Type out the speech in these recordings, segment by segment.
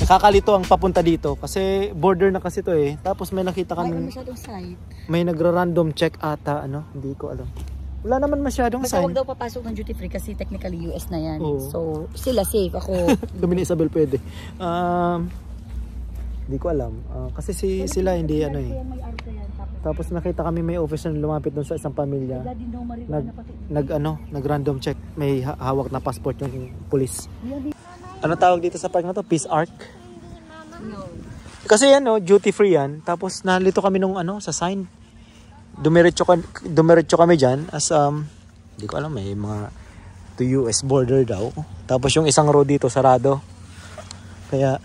kakalito ang papunta dito kasi border na kasi to eh. Tapos may nakita kami may nagra-random check ata ano, hindi ko alam. Wala naman masyadong sign. Huwag daw papasok ng duty free kasi technically US na yan. Oo. So sila safe, ako Kami ni Isabel pwede. Hindi ko alam. Kasi sila hindi ano eh. Tapos nakita kami may officer na lumapit doon sa isang pamilya. Nag-random check. May hawak na passport yung police. Ano tawag dito sa park na to? Peace Arc? No. Kasi yan duty free yan. Tapos nalito kami nung sa sign. Dumiretso kami dyan as hindi ko alam, may mga to US border daw. Tapos yung isang road dito sarado. Kaya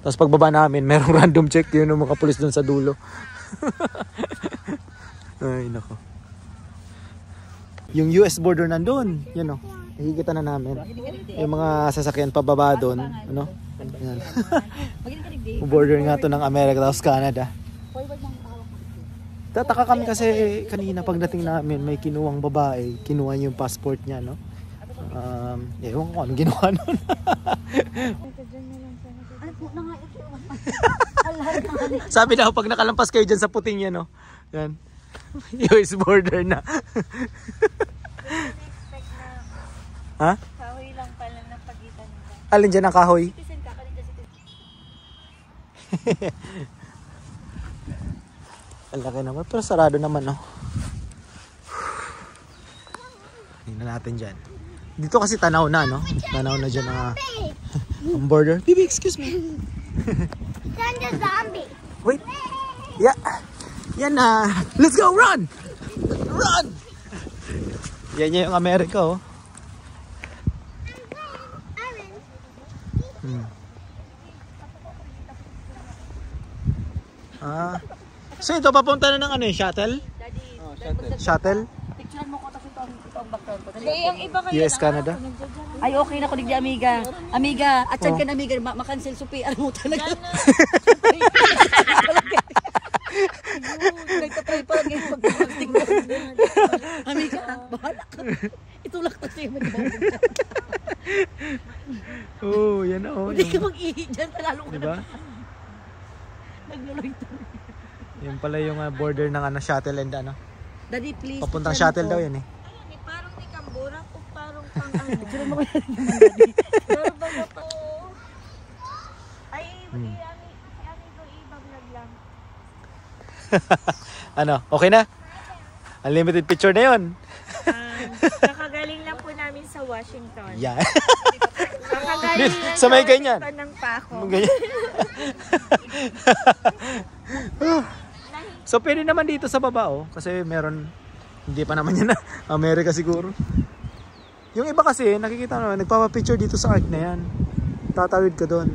tapos pagbaba namin merong random check yun ng mga pulis doon sa dulo. Ay nako. Yung US border nandun, yun nakikita na namin. Yung mga sasakyan pababa doon, ano? Yan. Border nga to ng Amerika tapos Canada. Tataka kami kasi kanina pagdating namin may kinuwang babae, kinuha niya yung passport niya, no? Ewan ko anong ginawa nun. Sabi na pag nakalampas kayo dyan sa puting yan, no? Yan. US border na. Ha? Kahoy lang pala ng pagitan nila. Alin dyan ang kahoy? Citizen ka, kanina citizen. Ang laki naman, pero sarado naman, no? Tingnan natin dyan. Dito kasi tanaw na, no? Tanaw na dyan ang border. Bibi, excuse me. Send a zombie. Wait. Yeah. Yan na. Let's go, run! Run! Yan yung Amerika, oh. So ito papunta na ng shuttle? Shuttle? Picturean mo ko tapos ito ang background ko. Yung iba kayo US, Canada? Ay, okay na ko digdi, amiga. Amiga, at saan ka na, amiga, makancel sa PR mo talaga. Nagtatry pa lang yung pag-posting mo. Amiga, bahala ka. Itulak na siya mag-bawag. Oh, yan na, oh. Hindi ka mag-ihi dyan, lalo ka diba? Nagluloy to. Yan pala yung border ng shuttle and Daddy, please. papuntang shuttle daw yan eh. parang ni Kambura o parang pang Picturean mo ko yan naman, Daddy. Pero baga pa. Ay, si amigo i-vlog lang. Okay na? Unlimited picture na yun. Kakagaling lang po namin sa Washington. Yeah. Kakagaling lang sa may ganyan. Washington ng Paco. Ganyan. So pwede naman dito sa baba kasi meron, hindi pa naman yan na Amerika siguro. Yung iba kasi nakikita naman nagpapapicture dito sa arc na yan, tatawid ka doon.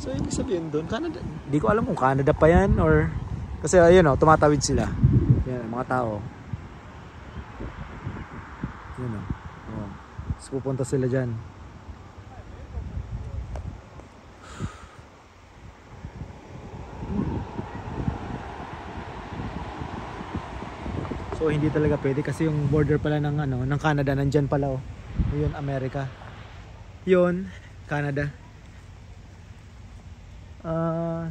So ibig sabihin doon Canada, hindi ko alam kung Canada pa yan or kasi ayun tumatawid sila yan mga tao yun so pupunta sila dyan. So hindi talaga pwede kasi yung border pala ng ng Canada nandyan pala yun Amerika. Yun Canada.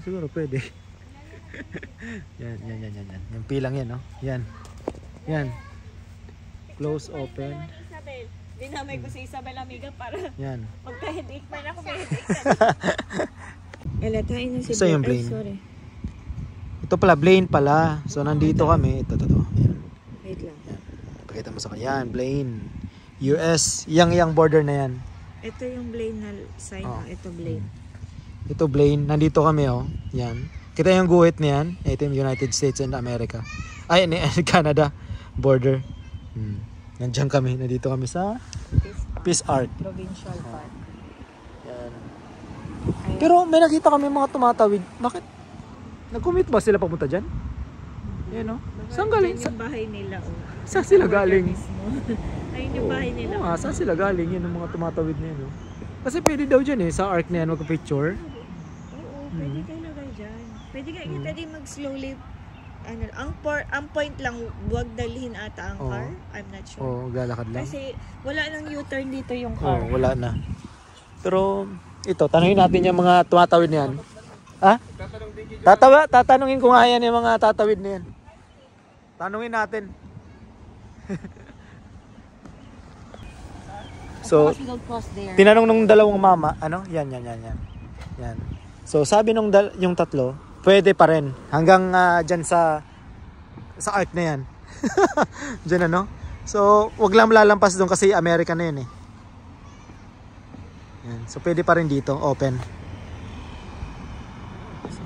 Siguro pwede. yan. Yung pilang yan Yan. Close open. Isabel. Dinamay ko si Isabel amiga para Yan. magka-headache pa na ako may Alatain na si Isa yung Blaine. Ito pala Blaine pala. So nandito kami. Ito. Yan. Wait lang. Pakita mo sa kanya. Yan, Blaine. US. Yang border na yan. Ito yung Blaine na sign. Ito Blaine. Ito Blaine. Nandito kami Yan. Kita yung guhit niyan. Ito yung United States and America. Ay, Canada border. Nandiyan kami. Nandito kami sa Peace Arc. Provincial Park. Yan. Pero may nakita kami mga tumatawid. Bakit? Nag-commute ba sila papunta dyan? Yan Saan galing? yung bahay nila Saan sila galing? Ayun yung bahay nila. Saan sila galing? Yan ang mga tumatawid na yan Kasi pwede daw dyan sa arc na yan magpa-picture. Oo, pwede kayo lagay dyan. Pwede mag-slowly. Ang point lang, huwag dalhin ata ang car. I'm not sure. Lalakad lang. Kasi wala nang U-turn dito yung car. Wala na. Pero Ito, tanungin natin yung mga tumatawid na yan. Ha? Tatanungin ko nga yan yung mga tatawid na yan. Tanungin natin. So, We don't cross there. tinanong nung dalawang mama, ano? Yan. Yan. So, sabi nung yung tatlo, pwede pa rin. Hanggang dyan sa arc na yan. Dyan ano? So, wag lang lalampas doon kasi America na yun eh. Yan. So, pwede pa rin dito, open.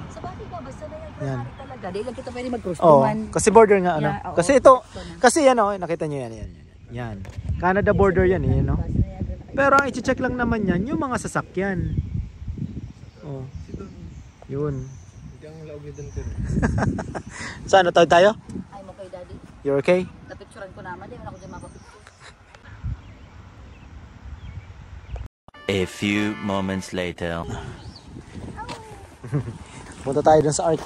Sa bakit ba? Basta na yan. Yan. Talaga. Dahil lang kita pwede mag-cross. Oh, Duman. kasi border nga ano. Yeah, oo. Kasi ito, kasi yan oh, nakita niyo yan. Yan. Canada border yan eh, no? Pero ang i-check lang naman yan, yung mga sasakyan. Oh. Yun. Saan na tayo? I'm okay, Daddy. You're okay? Napicturean ko naman. Di man ako dyan mapapicture. A few moments later. Punta tayo dun sa arc.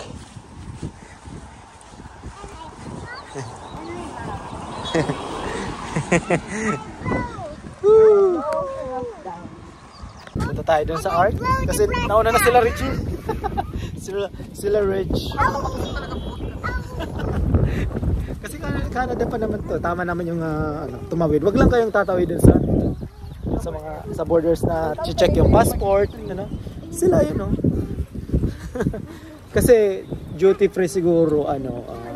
Punta tayo dun sa arc kasi nauna na sila Richie. sila Rich. Kasi Canada pa naman to. Tama naman yung tumawid. Wag lang kayong tatawid dun sa mga sa borders na check yung passport, ano. Sila yun, no. Kasi duty free siguro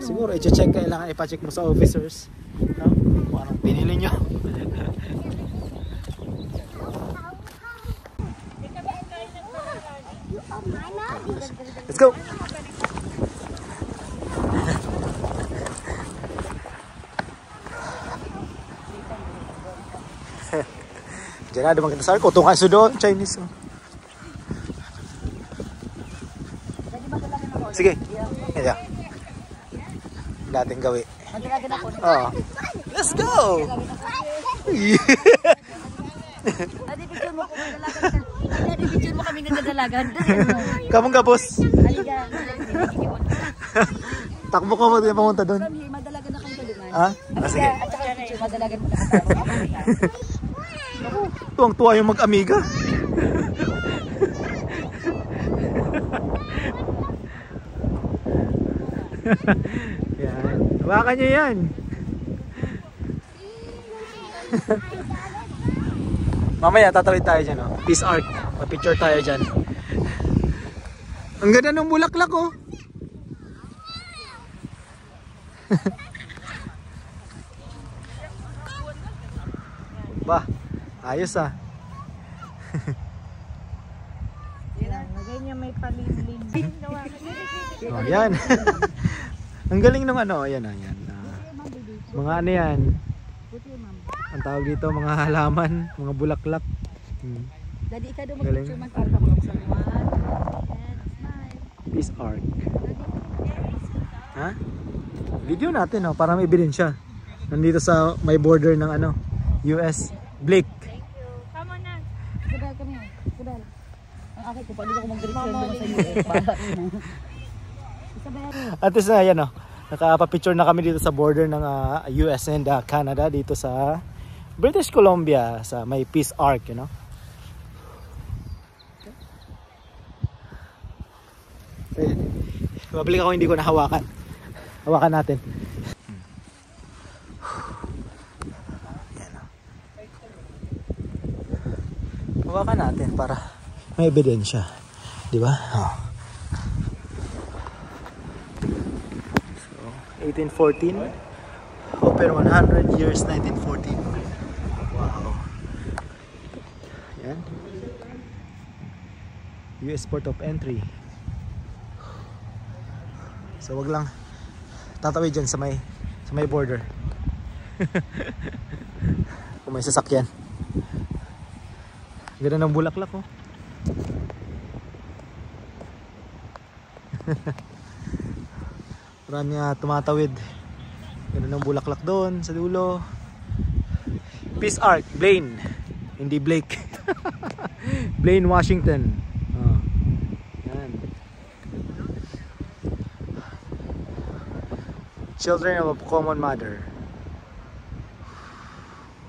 siguro i-check kailangan ipa-check mo sa officers, no? Kung anong pinili nyo. Let's go. Diyan na dumaan kita sa arko. Tungkay sudo, Chinese. Sige. Ayan. Dating gawi. Madalagan ako. Oh. Let's go! Daddy, picture mo kung nadalagan ka. Daddy, picture mo kami nadalagan. Kamong kapos. Halika. Takbo ko pamunta doon. Madalagan na kayo sa duman. Ha? Sige. At saka picture, madalagan mo na kasama. Tuwang-tuwa yung mag-amiga. Yan. Hawakan nyo yan. Mamaya tatawid tayo dyan. Oh. Peace Arc. Pa-picture tayo dyan. Ang ganda ng bulaklak oh. Bah, ayos ah. Lagay niya may paliling. Oh, yan. Ang galing ng ayan. Mga ano yan. Ang tawag dito, mga halaman, mga bulaklak. Daddy, ikaw daw Galing. mag-picture man para makabuksan mo. Peace Arc. Ha? Video natin oh, para may ebidensya. Nandito sa may border ng US. Blake. Come on na. Sabal kami. Sabal. Ang akin ko, paano ako mag-return doon sa US? At least na yan oh. Nakapapicture na kami dito sa border ng US and Canada dito sa British Columbia sa may Peace Arc, you know. Mabalik ako, hindi ko nahawakan. Hawakan natin. Yan oh. Hawakan natin para may ebidensya, di ba? Oh. 1814, open 100 years 1914. Wow. Yan. US port of entry. So wag lang tatawid dyan sa may border. Kung may sasakyan. Ganda ng bulaklak oh. Marami tumatawid. Ganda ng bulaklak doon sa dulo. Peace Arc, Blaine. Hindi Blake. Blaine, Washington. Oh. Yan. Children of a Common Mother.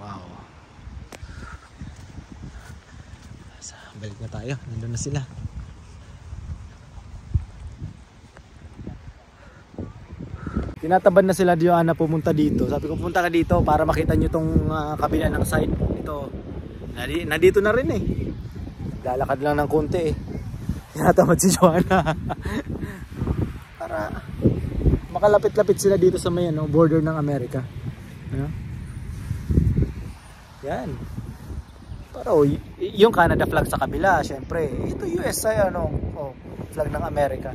Wow. Balik na tayo. Nandun na sila. Tinatabad na sila Joanna pumunta dito. Sabi ko pumunta ka dito para makita nyo tong kabila ng side. Ito. Nandito na rin eh. Lalakad lang ng konti eh. Tinatamad si Joanna. Para makalapit-lapit sila dito sa may border ng Amerika. Yan. Para yung Canada flag sa kabila, syempre. Ito US ay flag ng Amerika.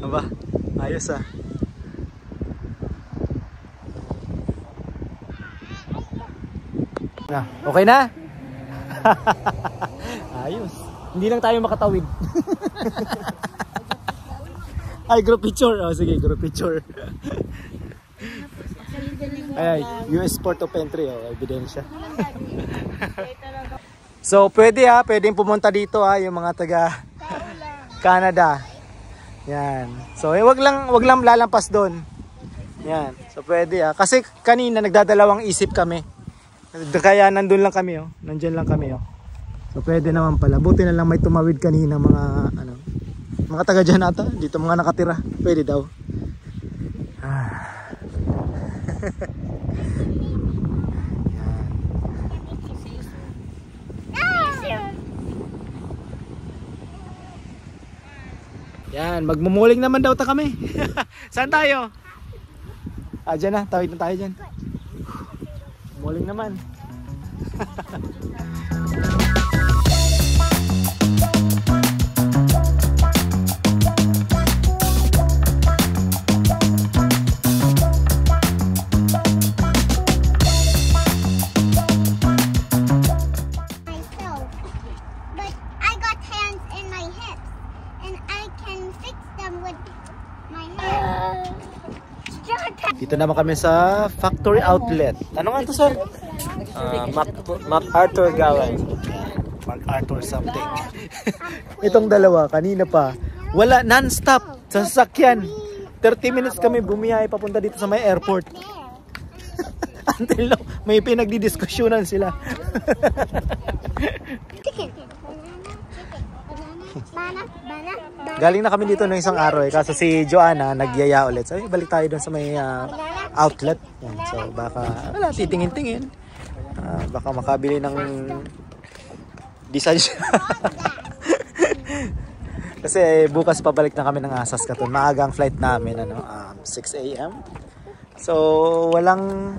Aba, ayos ah. Okay na? Ayos. Hindi lang tayo makatawid. Ay, group picture. Oh, sige, group picture. Ay, US port of entry, ebidensya. So, pwedeng pumunta dito yung mga taga Canada. Yan. So, wag lang lalampas doon. Yan. So, pwede kasi kanina nagdadalawang isip kami. Kaya nandun lang kami Nandiyan lang kami So, pwede naman pala. Buti na lang may tumawid kanina mga taga dyan ata. Dito mga nakatira. Pwede daw. Yan, magmumuling naman daw kami. Saan tayo? Dyan na, tawid na tayo dyan. Muling naman. Dito naman kami sa factory outlet. Ano nga ito, sir? MacArthur Garage. MacArthur something. Itong dalawa, kanina pa. Wala, non-stop. Sa sasakyan. 30 minutes kami bumiyahe papunta dito sa may airport. Until may pinagdidiskusyonan sila. Galing na kami dito ng isang araw kaso si Joanna nagyaya ulit. Sabi balik tayo doon sa may outlet. Yan. So baka titingin-tingin. Baka makabili ng design. Kasi bukas pabalik na kami ng Saskatoon. Maagang flight namin 6 AM. So walang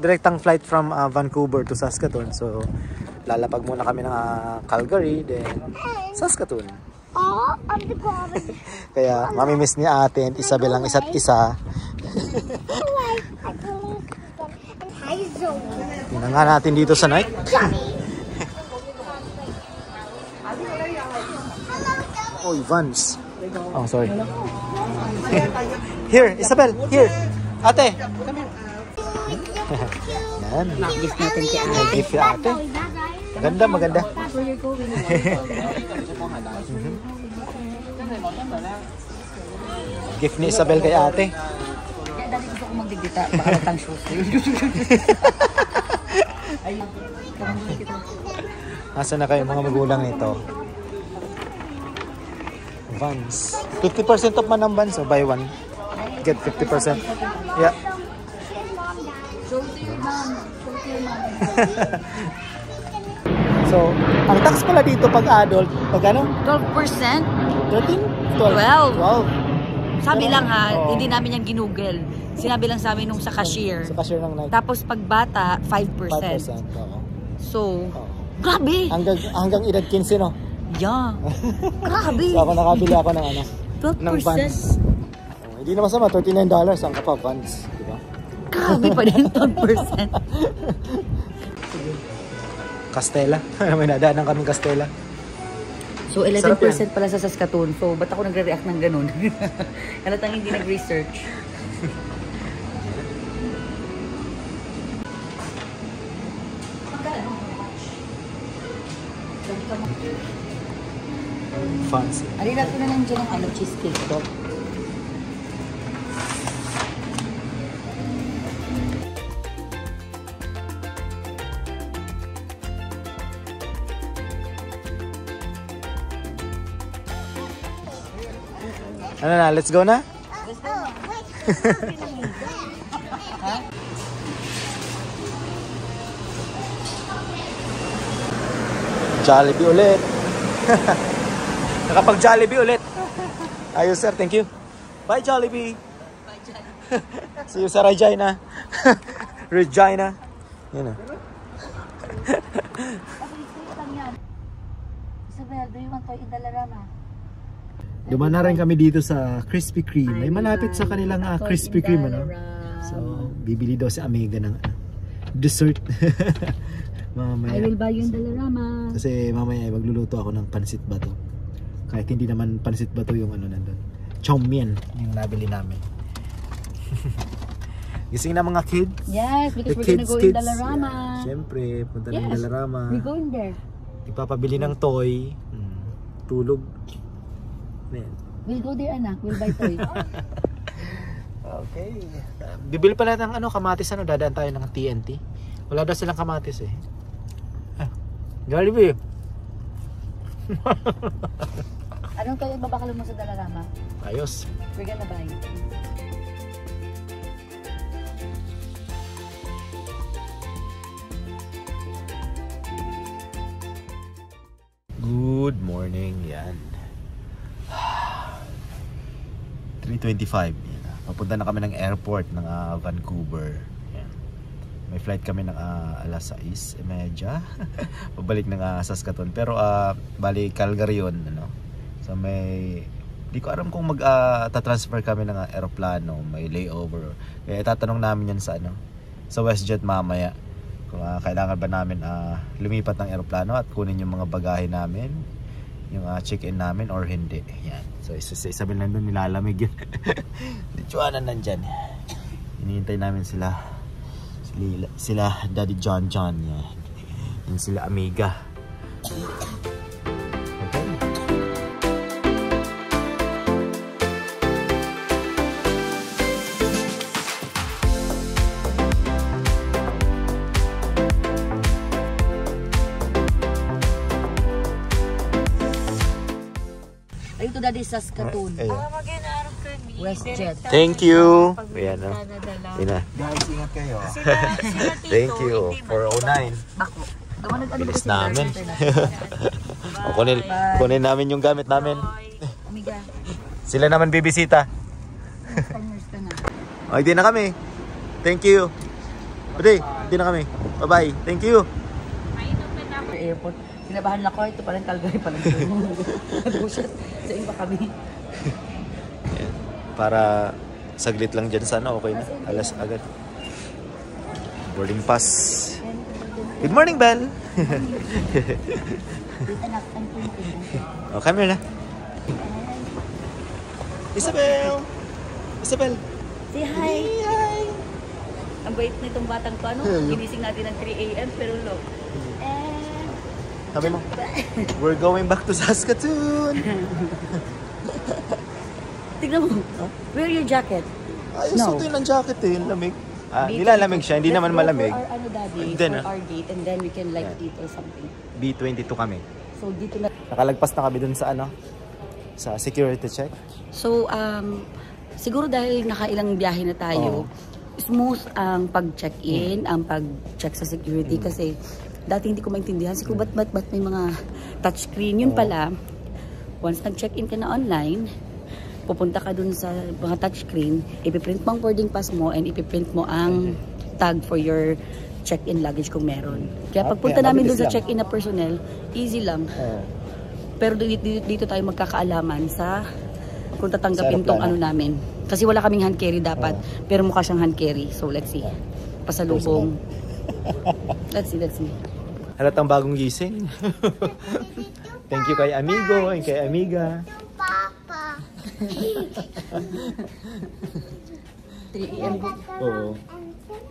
direktang flight from Vancouver to Saskatoon. So lalapag muna kami ng Calgary then Saskatoon. Kaya mamimiss ni ate at Isabel ang isa't isa. Tingnan nga natin dito sa night. Oh, Vans. Oh, sorry. Here, Isabel, here. Ate. Yan. Gift natin kay ate. Gift kay ate. Maganda, maganda. Gift ni Isabel kay ate. Dali gusto ko magdigita. Makalatang shoes. Nasaan na kayo mga magulang nito? Vans. 50% off man ang Vans. So buy one, get 50%. Yeah. So, ang tax pala dito pag adult, pag ano? 12%? 13? 12. Sabi lang hindi namin yung ginugel. Sinabi lang sa amin nung sa cashier. Sa cashier ng Nike. Tapos pag bata, 5%. 5%. Oo. So, grabe! Hanggang edad 15, no? Yeah. Grabe! So, ako nakabili ako ng 12%. ng Vans. Hindi na masama, $39 ang kapa Vans. Diba? Grabe pa din 12%. Castella. May nadaanan kaming Castella. So, 11% pala sa Saskatoon. So, ba't ako nagre-react ng ganun? Halatang hindi nag-research. fancy. Alila ko na lang dyan ang cheesecake ko. Ano na, let's go na? Jollibee ulit. Nakapag-Jollibee ulit. Ayos sir, thank you. Bye Jollibee. Bye, Jollibee. See you sa Regina. Regina. Yan na. Isabel, do you want to eat Dalarama? Dumaan na rin kami dito sa Krispy Kreme. May malapit sa kanilang Krispy Kreme, ano? So, bibili daw si Amiga ng dessert. Mamaya. I will buy you Dalarama. Kasi mamaya magluluto ako ng pansit bato. Kahit hindi naman pansit bato yung ano nandun. Chow mein yung nabili namin. Gising na mga kids. Yes, because The we're gonna go in Dalarama. Yeah, siyempre, punta ng Dalarama. We're going there. Ipapabili ng toy. Tulog. Man. We'll go there, anak. We'll buy toys. Okay. Bibili pala ng ano, kamatis, ano, dadaan tayo ng TNT. Wala daw silang kamatis eh. Jollibee. Anong kayo babakalo mo sa Dalarama? Ayos. We're gonna buy. Good morning. Yan. 3:25. Papunta na kami ng airport ng Vancouver. Yan. May flight kami ng alas 6:30. Pabalik ng Saskatoon. Pero bali Calgary yun, ano. So may di ko alam kung mag-transfer kami ng aeroplano, may layover. Kaya tatanong namin yan sa ano, sa WestJet mamaya. Kung kailangan ba namin lumipat ng aeroplano at kunin yung mga bagahe namin, yung check-in namin or hindi. Yan. So Isabel nandun, nilalamig yun. Dichuanan nandyan. Hinihintay namin sila Daddy John. Yan. Yung sila Amiga. Okay. Ayun to Daddy Saskatoon. Mag-inaarap kami. WestJet. Thank you. Ayan o. Canada Guys, ingat kayo. Sila Tito, Thank you. hindi 409. Bako. Bilis namin. Kunin namin yung gamit namin. Amiga, Sila naman bibisita. 10 years ka na. O, hindi na kami. Thank you. Pwede, hindi na kami. Bye-bye. Thank you. Airport. Sinabahan na ko, ito pa rin Calgary pa lang. Sa iba kami. Para saglit lang dyan sana, okay na. Alas agad. Boarding pass. Good morning, Belle. O, come here na. Isabel! Isabel! Say hi! Ang bait nitong batang ko, ano? Ginising natin ng 3 a.m. pero look. Sabi mo, we're going back to Saskatoon. Tignan mo. Wear your jacket. Ayos No. ito yun ang jacket eh, yung lamig. Nilalamig siya, hindi naman malamig. Let's go for our, ano, Daddy, Then, for our gate and then we can like eat or something. B22 kami. So dito na. Nakalagpas na kami dun sa ano, sa security check. So siguro dahil nakailang biyahe na tayo, smooth ang pag-check-in, ang pag-check sa security kasi dati hindi ko maintindihan. Siguro ba't may mga touchscreen. Yun pala, once nag-check-in ka na online, pupunta ka dun sa mga touchscreen, ipiprint mo ang boarding pass mo and ipiprint mo ang tag for your check-in luggage kung meron. Kaya pagpunta namin dun sa check-in na personnel, easy lang. Pero dito tayo magkakaalaman sa kung tatanggapin tong ano namin. Kasi wala kaming hand carry dapat, pero mukha siyang hand carry. So let's see. Pasalubong. Let's see. Halatang bagong gising. Thank you kay Amigo and kay Amiga. Papa. 3 a.m. Oo.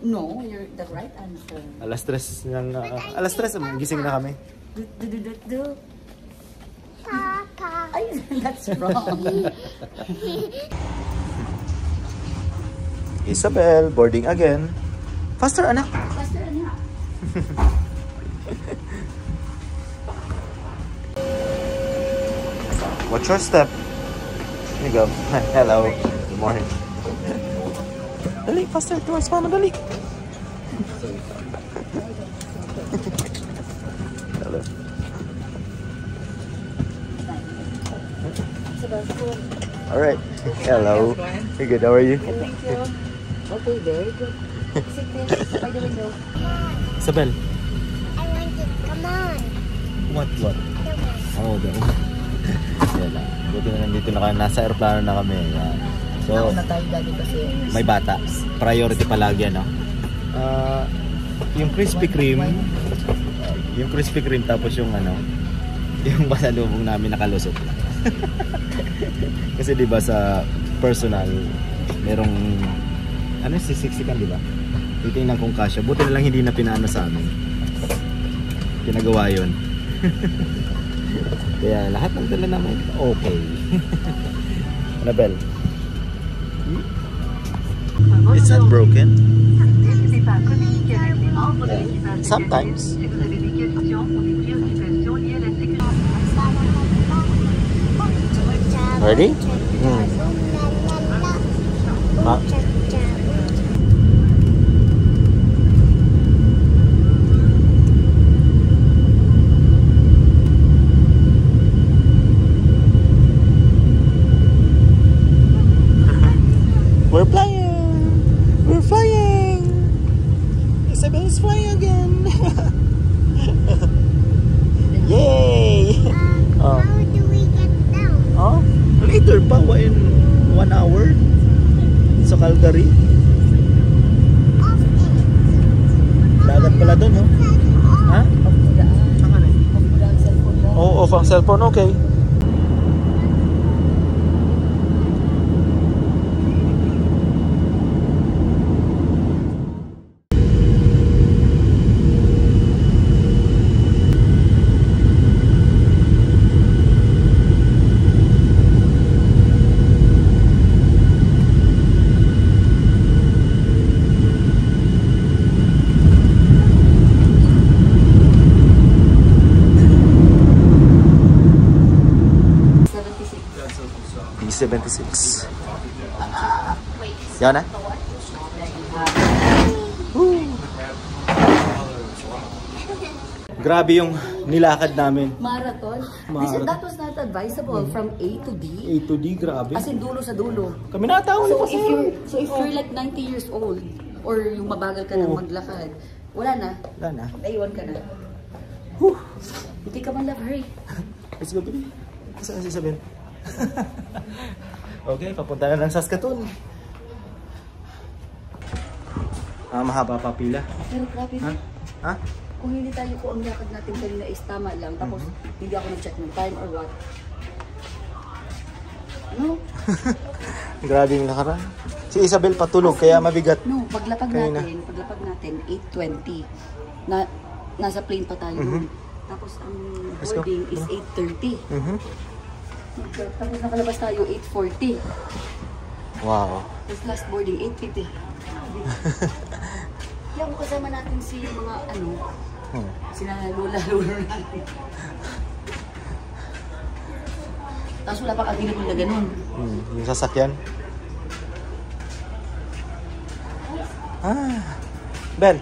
No, you're the right answer. Alas 3 ng gising na kami. Papa. Ay, That's wrong. Isabel, boarding again. Faster, anak. Faster, anak. Watch your step. Here you go. Hello. Good morning. Dali, faster. Towards mama, dali. Hello. Alright. Hello. You're good. How are you? Thank you. Okay, very good. Sit there by the window. Isabel. I want to come on. What? Oh, the yan lang. Buti na nandito na kayo. Nasa aeroplano na kami. Yan. So, Ako na tayo dati kasi. may bata. Priority palagi, ano? Yung Krispy Kreme. Yung Krispy Kreme tapos yung ano, yung pasalubong namin nakalusot lang. Kasi 'di ba sa personal merong ano sisiksikan, 'di ba? Titingnan kung kasya. Buti na lang hindi na pinaano sa amin. Pinagawa 'yon. Kaya lahat ng dala namin okay. Annabel. It's not broken. Sometimes. Ready? Ma We're flying! We're flying! Isabel's flying again! Yay! How do we get down? Oh, later pa, in 1 hour sa Calgary. Dagat pala doon, oh. Ha? Oo, off ang cellphone, okay. B76. Yan na? Grabe yung nilakad namin. Marathon? That was not advisable from A to D. A to D, grabe. As in dulo sa dulo. Kami natawag So if you're like 90 years old or yung mabagal ka nang maglakad, wala na. Wala na. Naiwan ka na. Hindi ka man love, hurry. Let's go, baby. Saan si Isabel? Okay, papunta na ng Saskatoon. Mahaba pa pila. Pero grabe. Ha? Ha? Kung hindi tayo ko ang lakad natin kanina is tama lang, tapos hindi ako nag-check ng time or what. No? Grabe yung lakaran. Si Isabel patulog, kaya mabigat. No, paglapag Kanina. natin, 8:20. Nasa plane pa tayo. Tapos ang Let's go. boarding is 8:30. Tapos nakalabas tayo 8:40. Wow. Tapos last boarding 8:50. Kaya kung kasama natin si mga sina lola natin. Tapos wala pa kaginip na ganun. Yung sasakyan. Bel.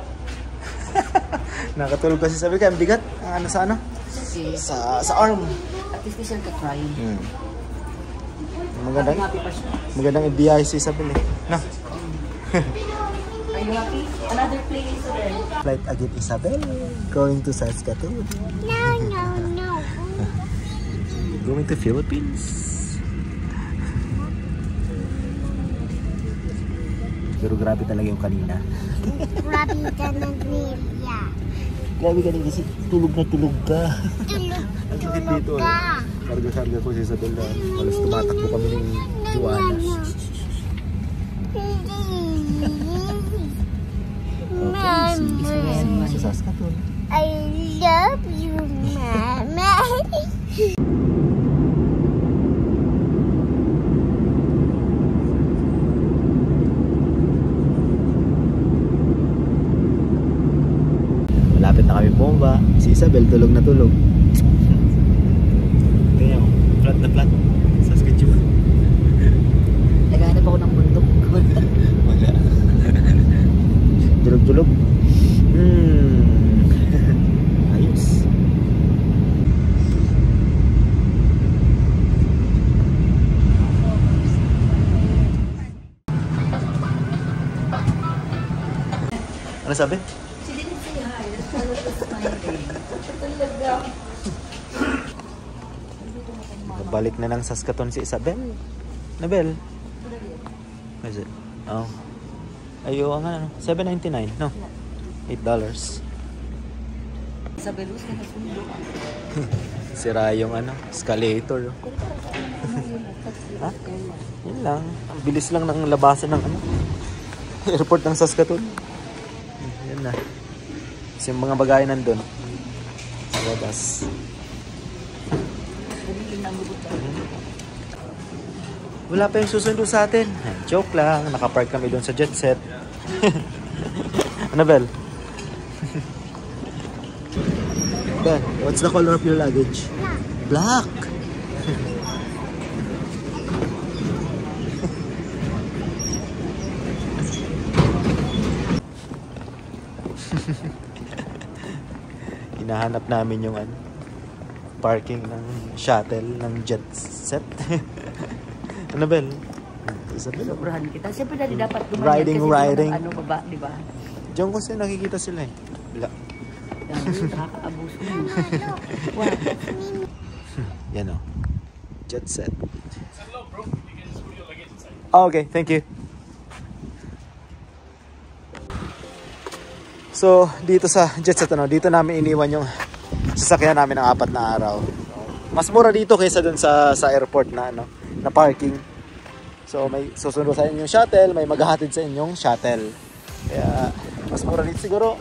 Nakatulog kasi sabi ka, bigat. Ang ano sa ano? Okay. Sa arm. At least di siya ka-cry. Happy pa siya. Magandang ibiyahe si Isabel eh. No? Are you happy? Another place today. Flight again, Isabel. Going to Saskatoon. No. Going to Philippines. Pero grabe talaga yung kanina. Grabe ka nag-media. Grabe kanina kasi tulog na tulog ka. Tulog Dito, ka. Karga-karga ko si Isabel na halos tumatakbo kami ng Juana. Mama. Sa Saskatoon. I love you, Mama. Isabel, tulog na tulog. Tingnan mo, flat na flat. Saskatchewan. Naghahanap ako ng bundok. Wala. Tulog-tulog. Ayos. Ano sabi? She didn't say hi. That's why I was smiling. Talaga. Balik na ng Saskatoon si Isabel. Nabel? What is it? Oh. Ayo, ang ano? $7.99, no? $8. Sa Belus, nakasundo. Sira yung ano, escalator. Ha? Yun lang. Ang bilis lang ng labasan ng ano. Airport ng Saskatoon. Yan na. Kasi yung mga bagay nandun. Sa labas. Wala pa yung susundo sa atin. Joke lang. Nakapark kami doon sa jet set. Annabelle? Ben, what's the color of your luggage? Black. Hinahanap namin yung ano, parking ng shuttle ng jet set. Annabelle? Isabel? Sobrahan kita. Siyempre dali dapat dumayan Riding. kasi ano baba, di ba? Diyan kasi nakikita sila eh. Wala. Nakakaabuso mo. What? Yan o. Jet set. Oh, okay, thank you. So, dito sa jet set, ano, dito namin iniwan yung sasakyan namin ng 4 na araw. Mas mura dito kaysa dun sa airport na ano, na parking. So, may susunod sa inyong shuttle, may maghahatid sa inyong shuttle. Kaya, mas mura dito siguro.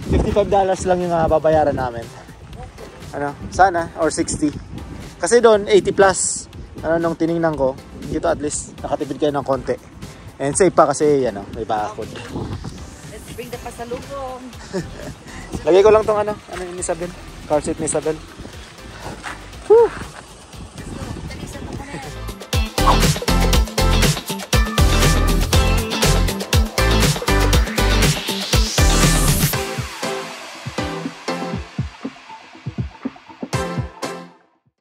$55 lang yung babayaran namin. Ano, sana, or 60. Kasi doon, 80 plus. Ano, nung tiningnan ko, dito at least nakatipid kayo ng konti. And safe pa kasi, ano, may bakod. Let's bring the pasalubong. Lagay ko lang tong ano yung Isabel. Car seat ni Isabel. Whew.